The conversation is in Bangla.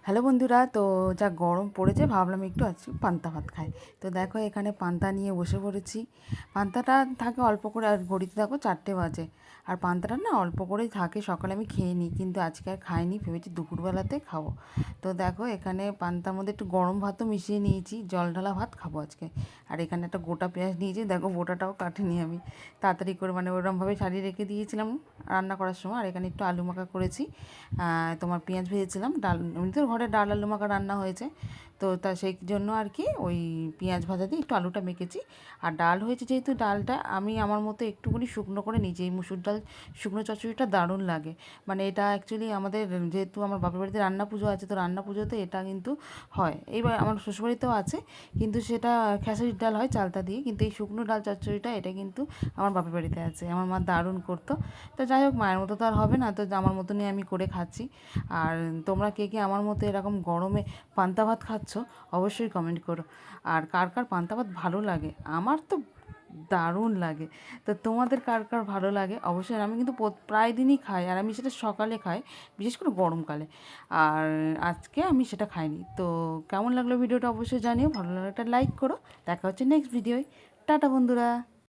হ্যালো বন্ধুরা, তো যা গরম পড়েছে ভাবলাম একটু আজকে পান্তা ভাত খাই। তো দেখো এখানে পান্তা নিয়ে বসে পড়েছি। পান্তাটা থাকে অল্প করে, আর ঘড়িতে দেখো 4টে বাজে। আর পান্তাটা না অল্প করেই থাকে, সকালে আমি খেয়ে নিই, কিন্তু আজকে আর খাইনি, ভেবেছি দুপুরবেলাতে খাবো। তো দেখো এখানে পান্তার মধ্যে একটু গরম ভাতও মিশিয়ে নিয়েছি, জল ঢালা ভাত খাবো আজকে। আর এখানে একটা গোটা পেঁয়াজ নিয়েছি, দেখো গোটাটাও কাটিনি আমি, তাড়াতাড়ি করে মানে ওরকমভাবে ছাড়িয়ে রেখে দিয়েছিলাম রান্না করার সময়। আর এখানে একটু আলু মাখা করেছি, তোমার পেঁয়াজ ভেজেছিলাম, ডাল এমনিতে ঘরে ডাল আলু মাখা রান্না হয়েছে, তো তা সেই জন্য আর কি ওই পেঁয়াজ ভাজা দিয়ে একটু আলুটা মেখেছি। আর ডাল হয়েছে যেহেতু, ডালটা আমি আমার মতো একটুখানি শুকনো করে নিয়েছি। এই মুসুর ডাল শুকনো চচ্চড়িটা দারুণ লাগে। মানে এটা অ্যাকচুয়ালি আমাদের, যেহেতু আমার বাপের বাড়িতে রান্না পুজো আছে, তো রান্না পুজোতে এটা কিন্তু হয়। এইবার আমার শ্বশুরবাড়িতেও আছে, কিন্তু সেটা খেসারির ডাল হয় চালতা দিয়ে, কিন্তু এই শুকনো ডাল চচ্চড়িটা এটা কিন্তু আমার বাপের বাড়িতে আছে, আমার মা দারুণ করতো। তো যাই হোক, মায়ের মতো তো আর হবে না, তো আমার মতনই আমি করে খাচ্ছি। আর তোমরা কে কে আমার মতো এরকম গরমে পান্তা ভাত খাচ্ছ অবশ্যই কমেন্ট করো। আর কার কার পান্তা ভাত ভালো লাগে, আমার তো দারুণ লাগে। তো তোমাদের কার কার ভালো লাগে অবশ্যই। আমি কিন্তু প্রায় দিনই খাই, আর আমি সেটা সকালে খাই, বিশেষ করে গরমকালে। আর আজকে আমি সেটা খাইনি। তো কেমন লাগলো ভিডিওটা অবশ্যই জানিও, ভালো লাগলে একটা লাইক করো। দেখা হচ্ছে নেক্সট ভিডিওয়। টাটা বন্ধুরা।